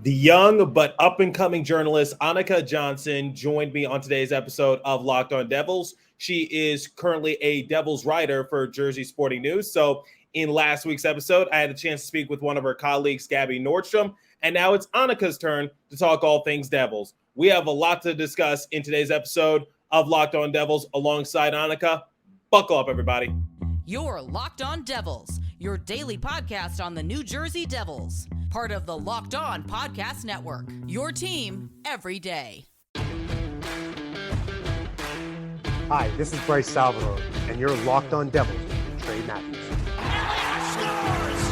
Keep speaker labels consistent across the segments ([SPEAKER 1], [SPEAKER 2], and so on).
[SPEAKER 1] The young but up-and-coming journalist Annika Johnson joined me on today's episode of Locked On Devils. She is currently a Devils writer for Jersey Sporting News. So in last week's episode, I had a chance to speak with one of her colleagues, Gabby Nordstrom, and now it's Annika's turn to talk all things Devils. We have a lot to discuss in today's episode of Locked On Devils alongside Annika. Buckle up, everybody.
[SPEAKER 2] You're Locked On Devils, your daily podcast on the New Jersey Devils. Part of the Locked On Podcast Network, your team every day.
[SPEAKER 3] Hi, this is Bryce Salvador, and you're Locked On Devils with Trey Matthews.
[SPEAKER 4] Elliott scores!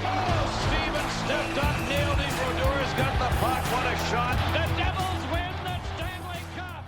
[SPEAKER 4] Oh, Stevens stepped up, nailed it. Brodor's got the puck. What a shot. The Devils win the Stanley Cup.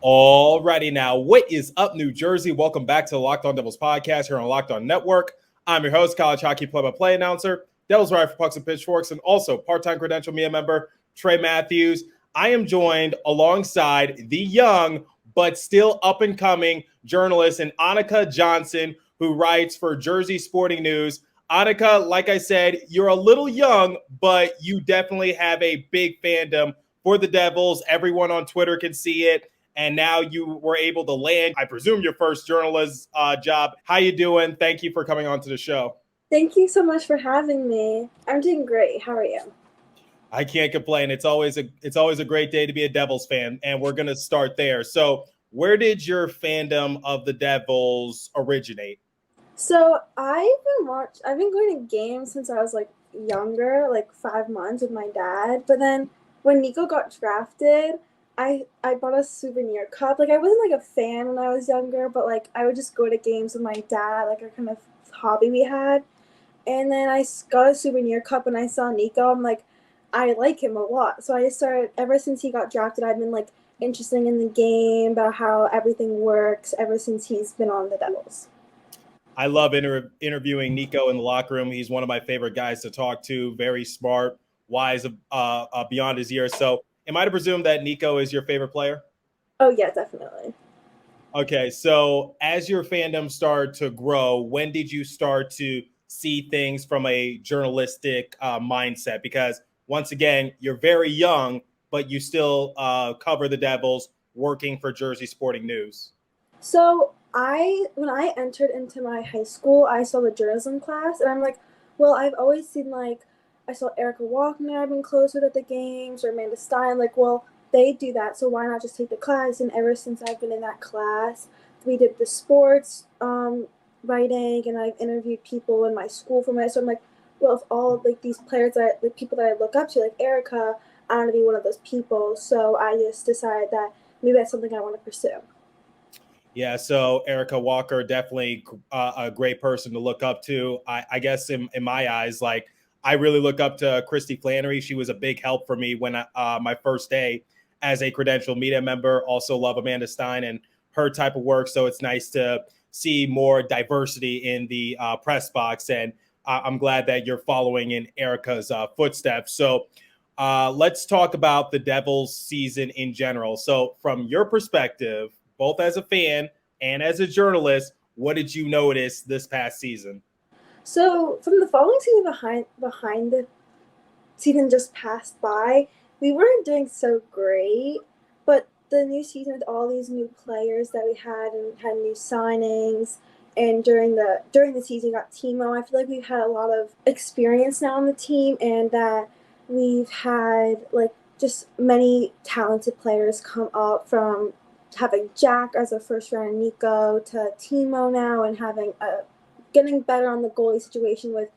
[SPEAKER 1] Alrighty now, what is up, New Jersey? Welcome back to the Locked On Devils podcast here on Locked On Network. I'm your host, college hockey play-by-play announcer, Devils writer for Pucks and Pitchforks, and also part-time credential media member, Trey Matthews. I am joined alongside the young but still up-and-coming journalist and Annika Johnson, who writes for Jersey Sporting News. Annika, like I said, you're a little young, but you definitely have a big fandom for the Devils. Everyone on Twitter can see it. And now you were able to land, I presume, your first journalist job. How you doing? Thank you for coming on to the show.
[SPEAKER 5] Thank you so much for having me. I'm doing great. How are you?
[SPEAKER 1] I can't complain. It's always a great day to be a Devils fan, and we're going to start there. So where did your fandom of the Devils originate?
[SPEAKER 5] So I've been going to games since I was younger, 5 months with my dad. But then when Nico got drafted, I bought a souvenir cup. I wasn't a fan when I was younger, but I would just go to games with my dad, a kind of hobby we had. And then I got a souvenir cup and I saw Nico. I'm like, I like him a lot. So I started, ever since he got drafted, I've been interested in the game, about how everything works ever since he's been on the Devils.
[SPEAKER 1] I love interviewing Nico in the locker room. He's one of my favorite guys to talk to. Very smart, wise, beyond his years. So am I to presume that Nico is your favorite player?
[SPEAKER 5] Oh, yeah, definitely.
[SPEAKER 1] Okay, so as your fandom started to grow, when did you start to see things from a journalistic mindset? Because once again, you're very young, but you still cover the Devils working for Jersey Sporting News.
[SPEAKER 5] So when I entered into my high school, I saw the journalism class, and I'm like, well, I've always seen I saw Erica Walkner I've been close with at the games, or Amanda Stein. Well, they do that, so why not just take the class? And ever since I've been in that class, we did the sports writing, and I've interviewed people in my school from it. So I'm like, well, if all these players people that I look up to, like Erica, I want to be one of those people. So I just decided that maybe that's something I want to pursue.
[SPEAKER 1] Yeah, so Erica Walker, definitely a great person to look up to. I guess in my eyes, I really look up to Christy Flannery. She was a big help for me when my first day as a credentialed media member. Also love Amanda Stein and her type of work. So it's nice to see more diversity in the press box. And I'm glad that you're following in Erica's footsteps. So let's talk about the Devils season in general. So from your perspective, both as a fan and as a journalist, what did you notice this past season?
[SPEAKER 5] So from the following season behind the season just passed by, we weren't doing so great, but the new season with all these new players that we had and had new signings, and during the season got Timo, I feel like we've had a lot of experience now on the team, and that we've had just many talented players come up, from having Jack as a first round Nico to Timo now, and having getting better on the goalie situation with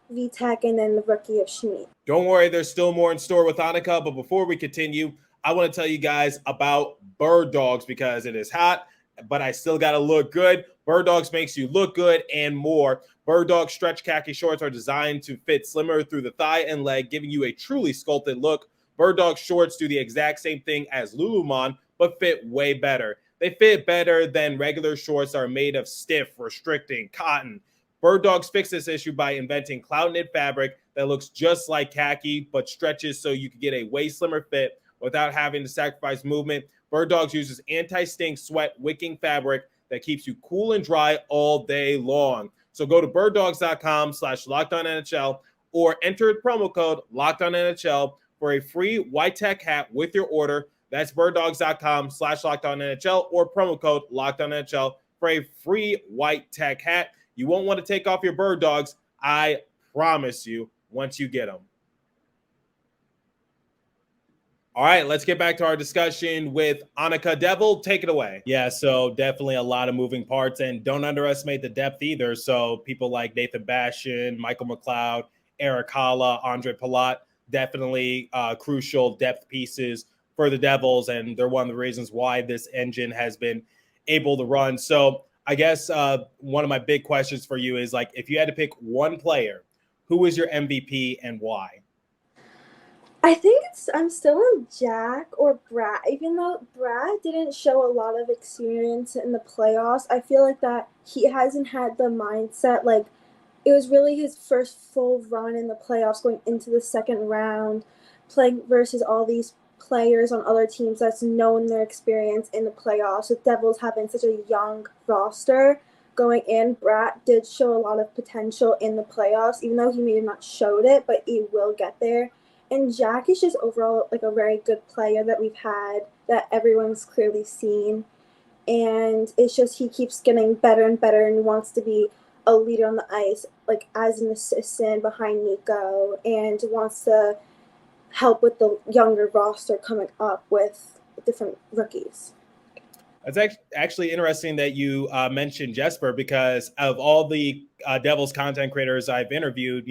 [SPEAKER 5] Vitek, and then the rookie of Schmid.
[SPEAKER 1] Don't worry, there's still more in store with Annika, but before we continue, I want to tell you guys about Bird Dogs, because it is hot, but I still got to look good. Bird Dogs makes you look good and more. Bird Dogs stretch khaki shorts are designed to fit slimmer through the thigh and leg, giving you a truly sculpted look. Bird Dogs shorts do the exact same thing as Lululemon, but fit way better. They fit better than regular shorts that are made of stiff, restricting cotton. Bird Dogs fixed this issue by inventing cloud knit fabric that looks just like khaki, but stretches so you can get a way slimmer fit without having to sacrifice movement. Bird Dogs uses anti-stink sweat wicking fabric that keeps you cool and dry all day long. So go to birddogs.com/LockedOnNHL or enter promo code LOCKEDONNHL for a free white tech hat with your order. That's birddogs.com/LockedOnNHL or promo code LockedOnNHL for a free white tech hat. You won't want to take off your bird dogs. I promise you once you get them. All right, let's get back to our discussion with Annika. Devil, take it away. Yeah, so definitely a lot of moving parts, and don't underestimate the depth either. So people like Nathan Bastion, Michael McLeod, Eric Holla, Andre Palat, definitely crucial depth pieces for the Devils, and they're one of the reasons why this engine has been able to run. So I guess one of my big questions for you is, like, if you had to pick one player, who is your MVP and why?
[SPEAKER 5] I think I'm still on Jack or Brad. Even though Brad didn't show a lot of experience in the playoffs, I feel like that he hasn't had the mindset. Like, it was really his first full run in the playoffs, going into the second round, playing versus all these players on other teams that's known their experience in the playoffs. The Devils having such a young roster going in, Brad did show a lot of potential in the playoffs, even though he may have not showed it, but he will get there. And Jack is just overall like a very good player that we've had, that everyone's clearly seen. And it's just he keeps getting better and better and wants to be a leader on the ice, like as an assistant behind Nico, and wants to help with the younger roster coming up with different rookies.
[SPEAKER 1] It's actually interesting that you mentioned Jesper, because of all the Devils content creators I've interviewed,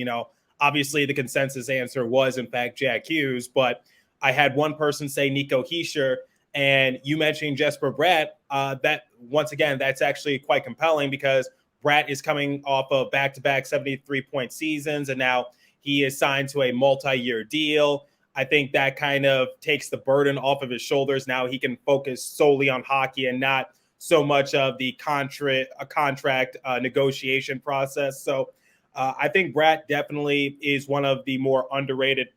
[SPEAKER 1] obviously the consensus answer was, in fact, Jack Hughes, but I had one person say Nico Hischier, and you mentioned Jesper Bratt. That, once again, that's actually quite compelling, because Bratt is coming off of back-to-back 73-point seasons, and now he is signed to a multi-year deal. I think that kind of takes the burden off of his shoulders. Now he can focus solely on hockey and not so much of the contract negotiation process. So I think Bratt definitely is one of the more underrated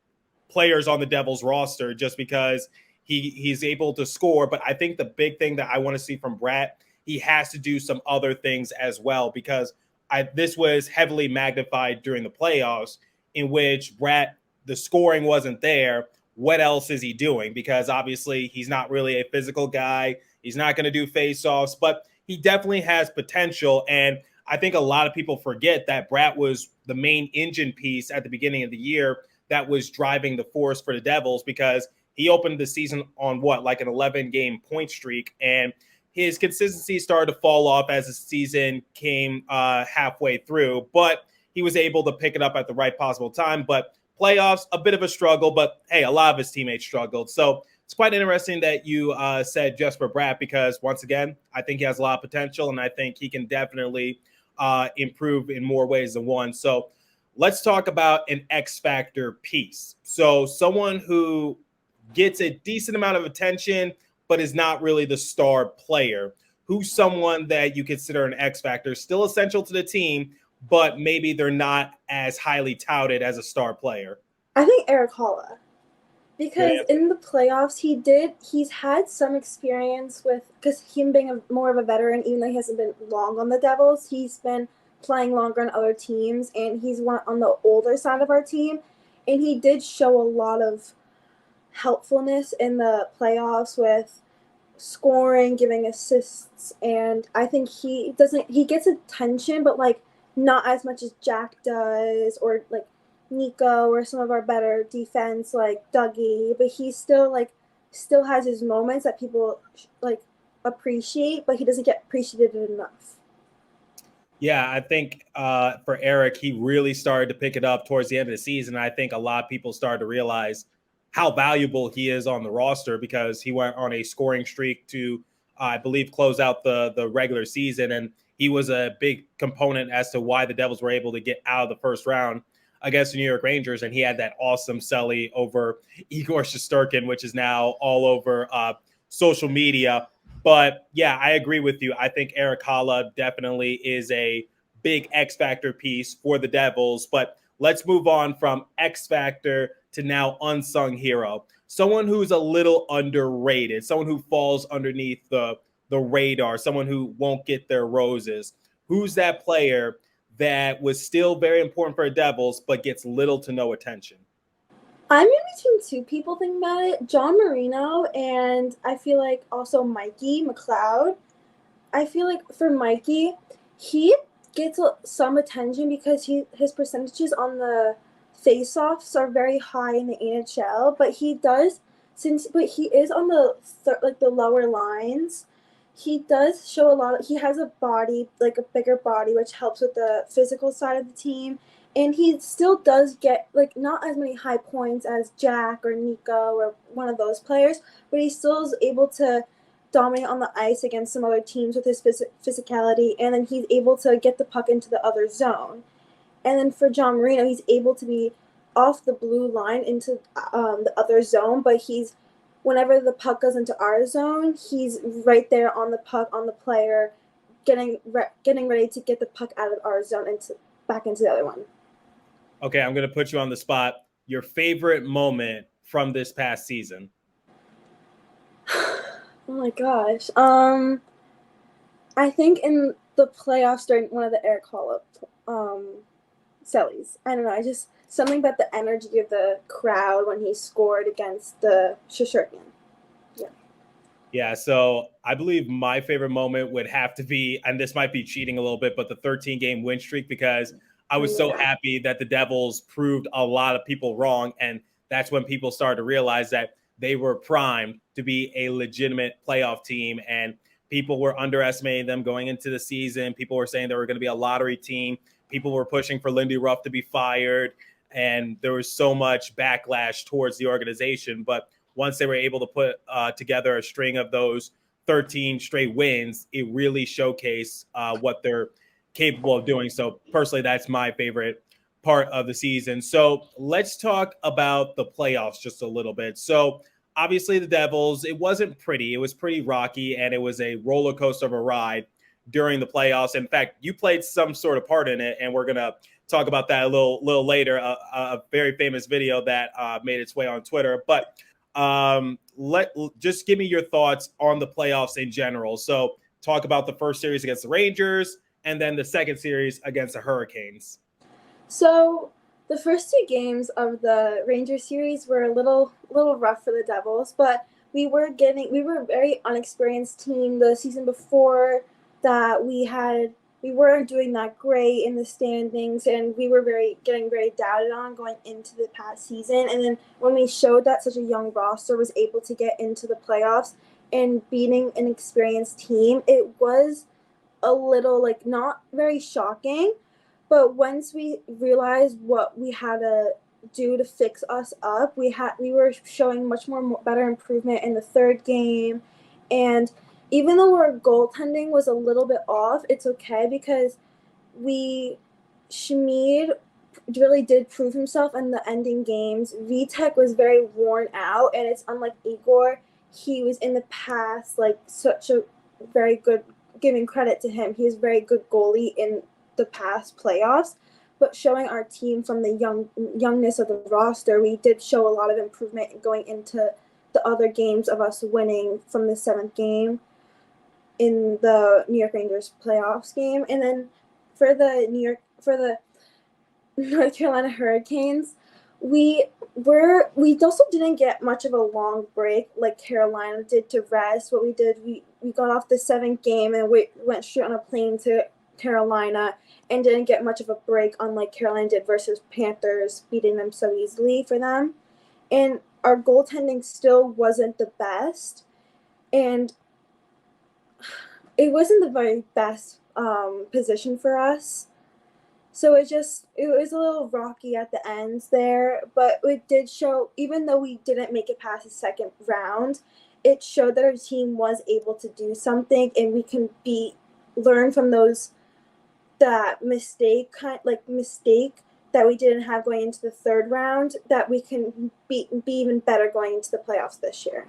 [SPEAKER 1] players on the Devils roster, just because he's able to score. But I think the big thing that I want to see from Bratt, he has to do some other things as well, because this was heavily magnified during the playoffs, in which Bratt, the scoring wasn't there. What else is he doing? Because obviously he's not really a physical guy. He's not going to do faceoffs, but he definitely has potential. And I think a lot of people forget that Bratt was the main engine piece at the beginning of the year that was driving the force for the Devils, because he opened the season on like an 11-game point streak, and his consistency started to fall off as the season came halfway through, but he was able to pick it up at the right possible time. But playoffs, a bit of a struggle, but hey, a lot of his teammates struggled. So it's quite interesting that you said Jesper Bratt, because once again, I think he has a lot of potential, and I think he can definitely improve in more ways than one. So let's talk about an X Factor piece. So someone who gets a decent amount of attention, but is not really the star player. Who's someone that you consider an X Factor, still essential to the team, but maybe they're not as highly touted as a star player?
[SPEAKER 5] I think Eric Holla, because in the playoffs he's had some experience with, because him being more of a veteran, even though he hasn't been long on the Devils, he's been playing longer on other teams, and he's one on the older side of our team, and he did show a lot of helpfulness in the playoffs with scoring, giving assists, and I think he gets attention, but like not as much as Jack does, or like Nico, or some of our better defense like Dougie, but he still has his moments that people like appreciate, but he doesn't get appreciated enough.
[SPEAKER 1] Yeah, I think for Eric, he really started to pick it up towards the end of the season. I think a lot of people started to realize how valuable he is on the roster, because he went on a scoring streak to, I believe, close out the regular season. And he was a big component as to why the Devils were able to get out of the first round against the New York Rangers. And he had that awesome celly over Igor Shesterkin, which is now all over social media. But yeah, I agree with you. I think Eric Holla definitely is a big X Factor piece for the Devils. But let's move on from X Factor to now unsung hero. Someone who's a little underrated, someone who falls underneath the radar, someone who won't get their roses. Who's that player that was still very important for the Devils, but gets little to no attention?
[SPEAKER 5] I'm in between two people thinking about it, John Marino and I feel like also Mikey McLeod. I feel like for Mikey, he gets some attention because his percentages on the face-offs are very high in the NHL, but he is on the lower lines. He does show a lot. He has a body, like a bigger body, which helps with the physical side of the team. And he still does get, like, not as many high points as Jack or Nico or one of those players, but he still is able to dominate on the ice against some other teams with his physicality, and then he's able to get the puck into the other zone. And then for John Marino, he's able to be off the blue line into the other zone, but whenever the puck goes into our zone, he's right there on the puck, on the player, getting ready to get the puck out of our zone and back into the other one.
[SPEAKER 1] Okay, I'm going to put you on the spot. Your favorite moment from this past season?
[SPEAKER 5] Oh my gosh. I think in the playoffs during one of the Eric Hall Sellies. I don't know. Just something about the energy of the crowd when he scored against the Hischier.
[SPEAKER 1] Yeah, so I believe my favorite moment would have to be, and this might be cheating a little bit, but the 13-game win streak, because I was so happy that the Devils proved a lot of people wrong. And that's when people started to realize that they were primed to be a legitimate playoff team. And people were underestimating them going into the season. People were saying they were going to be a lottery team. People were pushing for Lindy Ruff to be fired. And there was so much backlash towards the organization. But once they were able to put together a string of those 13 straight wins, it really showcased what they're capable of doing. So personally, that's my favorite part of the season. So let's talk about the playoffs just a little bit. So obviously the Devils, it wasn't pretty. It was pretty rocky, and it was a roller coaster of a ride during the playoffs. In fact, you played some sort of part in it, and we're going to talk about that a little later, a very famous video that made its way on Twitter. But just give me your thoughts on the playoffs in general. So talk about the first series against the Rangers, and then the second series against the Hurricanes.
[SPEAKER 5] So the first two games of the Rangers series were a little rough for the Devils, but we were a very unexperienced team. The season before that, we weren't doing that great in the standings, and we were getting very doubted on going into the past season. And then when we showed that such a young roster was able to get into the playoffs and beating an experienced team, it was a little, like, not very shocking. But once we realized what we had to do to fix us up, we were showing much better improvement in the third game. And even though our goaltending was a little bit off, it's okay, because Schmid really did prove himself in the ending games. Vitek was very worn out, and it's unlike Igor. He was in the past like such a very good, giving credit to him, he was a very good goalie in the past playoffs. But showing our team from the youngness of the roster, we did show a lot of improvement going into the other games of us winning from the seventh game in the New York Rangers playoffs game. And then for the North Carolina Hurricanes, we also didn't get much of a long break like Carolina did to rest. What we did, we got off the seventh game and we went straight on a plane to Carolina and didn't get much of a break, unlike Carolina did versus Panthers, beating them so easily for them. And our goaltending still wasn't the best, and it wasn't the very best position for us. So it was a little rocky at the ends there, but it did show, even though we didn't make it past the second round, it showed that our team was able to do something, and we can learn from that mistake that we didn't have going into the third round, that we can be even better going into the playoffs this year.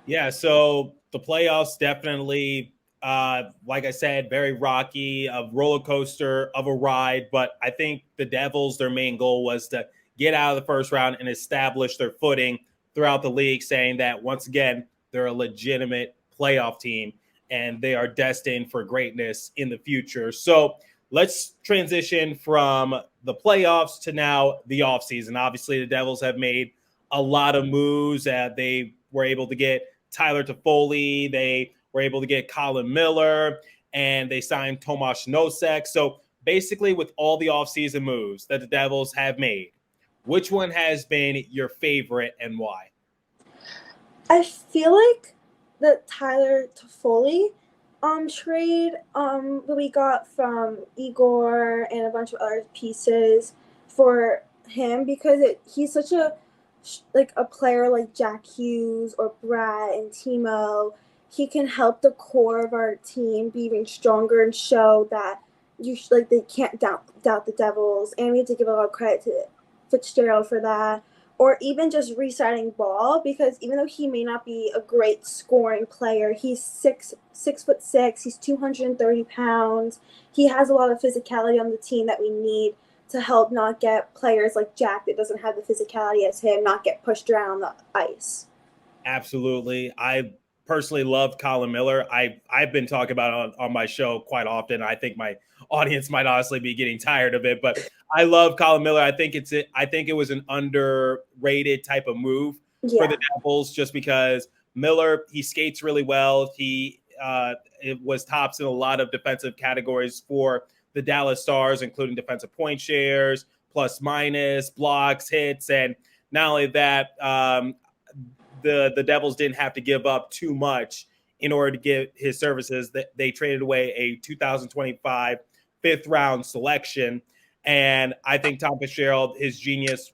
[SPEAKER 1] Yeah, so the playoffs definitely, like I said, very rocky, a roller coaster of a ride. But I think the Devils, their main goal was to get out of the first round and establish their footing throughout the league, saying that, once again, they're a legitimate playoff team. and they are destined for greatness in the future. So let's transition from the playoffs to now the offseason. Obviously, the Devils have made a lot of moves. They were able to get Tyler Toffoli. They were able to get Colin Miller, and they signed Tomas Nosek. So basically, with all the offseason moves that the Devils have made, which one has been your favorite and why?
[SPEAKER 5] I feel like the Tyler Toffoli trade that we got from Igor and a bunch of other pieces for him, because he's such a player like Jack Hughes or Brad and Timo. He can help the core of our team be even stronger and show that they can't doubt the Devils. And we have to give a lot of credit to Fitzgerald for that. Or even just re-signing Ball, because even though he may not be a great scoring player, he's 6'6", he's 230 pounds. He has a lot of physicality on the team that we need to help not get players like Jack that doesn't have the physicality as him not get pushed around on the ice.
[SPEAKER 1] Absolutely. I personally love Colin Miller. I've been talking about it on my show quite often. I think my audience might honestly be getting tired of it, but I love Colin Miller. I think it was an underrated type of move for the Devils, just because Miller, he skates really well. It was tops in a lot of defensive categories for the Dallas Stars, including defensive point shares, plus minus, blocks, hits, and not only that, the Devils didn't have to give up too much in order to get his services. They traded away a 2025 fifth-round selection, and I think Tom Fitzgerald, his genius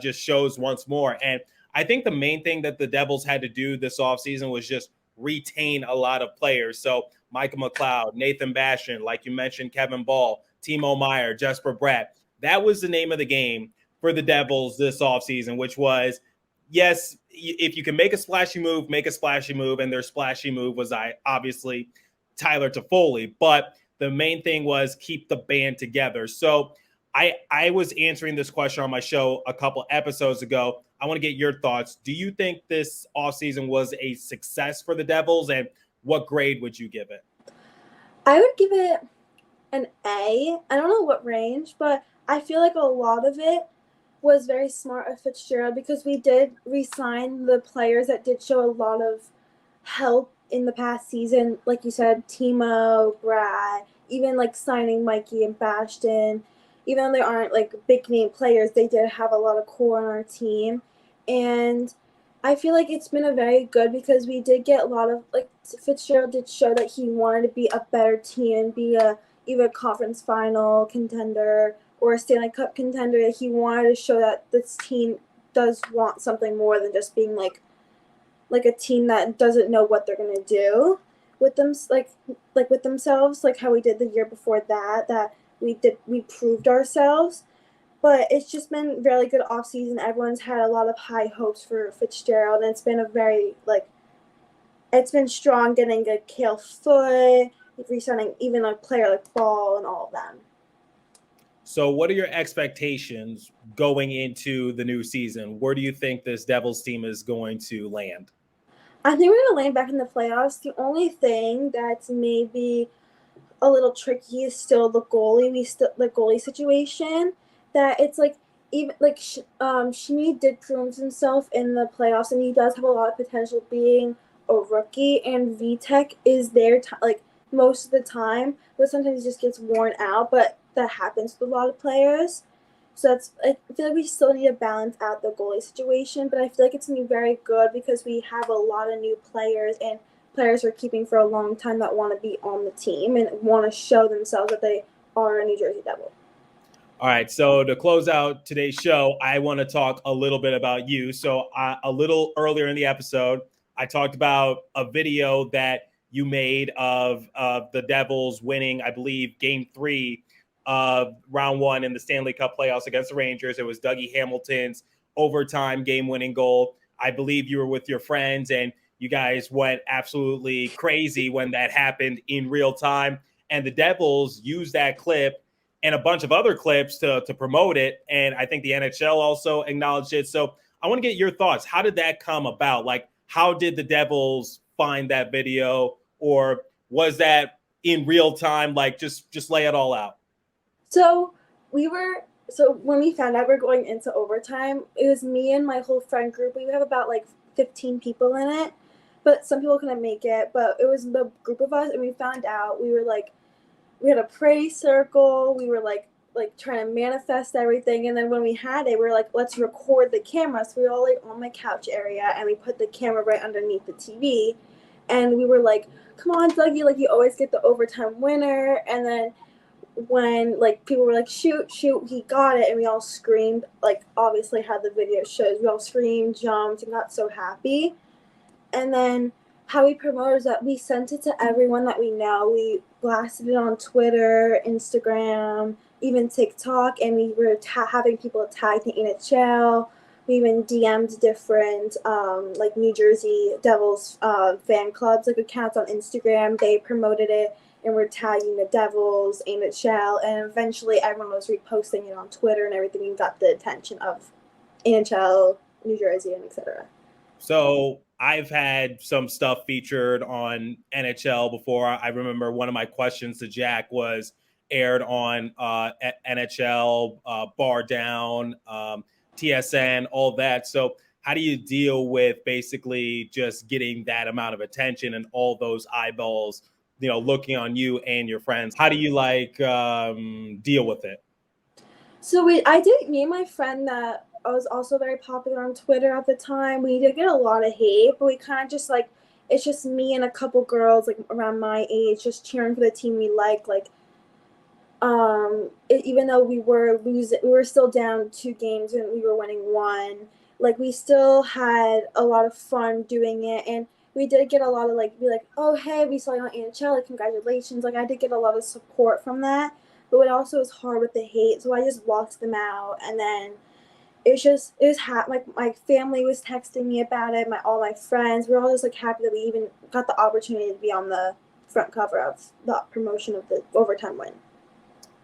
[SPEAKER 1] just shows once more. And I think the main thing that the Devils had to do this offseason was just retain a lot of players. So Michael McLeod, Nathan Bastian, like you mentioned, Kevin Ball, Timo Meier, Jesper Bratt. That was the name of the game for the Devils this offseason, which was, yes, if you can make a splashy move, make a splashy move. And their splashy move was obviously Tyler Toffoli. But the main thing was keep the band together. So I was answering this question on my show a couple episodes ago. I want to get your thoughts. Do you think this offseason was a success for the Devils? And what grade would you give it?
[SPEAKER 5] I would give it an A. I don't know what range, but I feel like a lot of it was very smart of Fitzgerald, because we did re-sign the players that did show a lot of help in the past season. Like you said, Timo, Brad, even like signing Mikey and Bastion. Even though they aren't like big name players, they did have a lot of core on our team. And I feel like it's been a very good, because we did get a lot of, like, Fitzgerald did show that he wanted to be a better team and be either a conference final contender or a Stanley Cup contender. That he wanted to show that this team does want something more than just being like a team that doesn't know what they're gonna do with them, like with themselves, like how we did the year before that we proved ourselves. But it's just been really good offseason. Everyone's had a lot of high hopes for Fitzgerald, and it's been a very, it's been strong getting a Cale Foot, re-signing even a player like Ball and all of them.
[SPEAKER 1] So what are your expectations going into the new season? Where do you think this Devils team is going to land?
[SPEAKER 5] I think we're going to land back in the playoffs. The only thing that's maybe a little tricky is still the goalie situation. That it's like, even like Schmid did prove himself in the playoffs, and he does have a lot of potential being a rookie. And Vitek is there most of the time, but sometimes he just gets worn out. But that happens with a lot of players. So I feel like we still need to balance out the goalie situation, but I feel like it's going to be very good because we have a lot of new players and players we're keeping for a long time that want to be on the team and want to show themselves that they are a New Jersey Devil.
[SPEAKER 1] All right, so to close out today's show, I want to talk a little bit about you. So a little earlier in the episode, I talked about a video that you made of the Devils winning, I believe, Game 3 of Round 1 in the Stanley Cup playoffs against the Rangers. It was Dougie Hamilton's overtime game-winning goal. I believe you were with your friends, and you guys went absolutely crazy when that happened in real time. And the Devils used that clip and a bunch of other clips to promote it. And I think the NHL also acknowledged it. So I want to get your thoughts. How did that come about? Like, how did the Devils find that video? or was that in real time? Like just lay it all out.
[SPEAKER 5] So when we found out we're going into overtime, it was me and my whole friend group. We have about like 15 people in it, but some people couldn't make it. But it was the group of us, and we found out we had a pray circle. We were like trying to manifest everything, and then when we had it, we were like, let's record the camera. So we were all like on my couch area, and we put the camera right underneath the TV, and we were like, come on, Dougie, like you always get the overtime winner. And then when like people were like, shoot, he got it, and we all screamed, like obviously how the video shows, we all screamed, jumped, and got so happy. And then how we promoted that, we sent it to everyone that we know. We blasted it on Twitter, Instagram, even TikTok, and we were having people tag the NHL. We even DM'd different like New Jersey Devils fan clubs, like accounts on Instagram. They promoted it, and we're tagging the Devils, NHL, and eventually everyone was reposting it on Twitter and everything, and got the attention of NHL, New Jersey, and etc.
[SPEAKER 1] So I've had some stuff featured on NHL before. I remember one of my questions to Jack was aired on NHL, Bar Down, TSN, all that. So how do you deal with basically just getting that amount of attention and all those eyeballs, looking on you and your friends? How do you deal with it?
[SPEAKER 5] So me and my friend that was also very popular on Twitter at the time, we did get a lot of hate, but we kind of just like, it's just me and a couple girls like around my age just cheering for the team we like even though we were losing, we were still down 2 games and we were winning 1. Like we still had a lot of fun doing it, and we did get a lot of be like, oh hey, we saw you on NHL, like congratulations. Like I did get a lot of support from that, but it also was hard with the hate, so I just blocked them out. And then my family was texting me about it, all my friends. We're all just like happy that we even got the opportunity to be on the front cover of the promotion of the overtime win.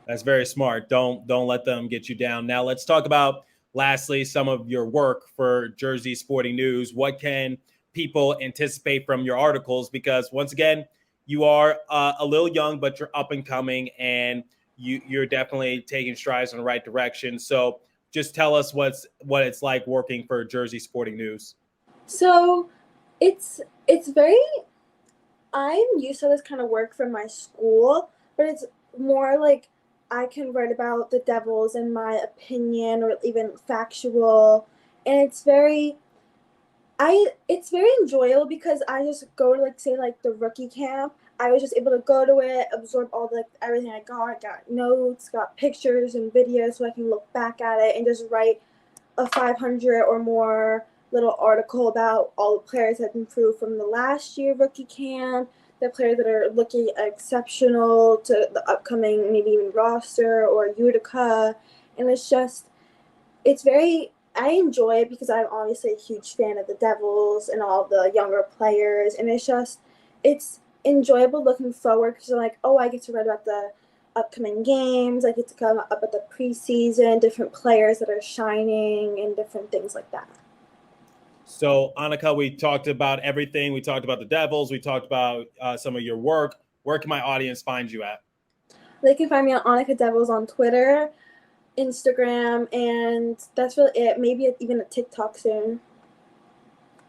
[SPEAKER 1] That's very smart. Don't let them get you down. Now let's talk about, lastly, some of your work for Jersey Sporting News. What can people anticipate from your articles? Because once again, you are a little young, but you're up and coming, and you're definitely taking strides in the right direction. So just tell us what it's like working for Jersey Sporting News.
[SPEAKER 5] So it's very, I'm used to this kind of work from my school, but it's more like I can write about the Devils in my opinion, or even factual, and it's very enjoyable because I just go to the rookie camp. I was just able to go to it, absorb all everything I got notes, got pictures and videos, so I can look back at it and just write a 500 or more little article about all the players that improved from the last year rookie camp, the players that are looking exceptional to the upcoming maybe even roster or Utica. And I enjoy it because I'm obviously a huge fan of the Devils and all the younger players, and it's enjoyable looking forward because you're like, oh, I get to write about the upcoming games, I get to come up at the preseason, different players that are shining, and different things like that.
[SPEAKER 1] So, Annika, we talked about everything. We talked about the Devils. We talked about some of your work. Where can my audience find you at?
[SPEAKER 5] They can find me on Annika Devils on Twitter, Instagram, and that's really it. Maybe even a TikTok soon.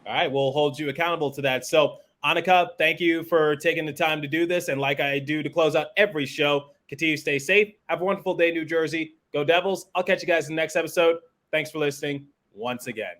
[SPEAKER 1] All right, we'll hold you accountable to that. So, Annika, thank you for taking the time to do this. And like I do to close out every show, continue to stay safe. Have a wonderful day, New Jersey. Go Devils. I'll catch you guys in the next episode. Thanks for listening once again.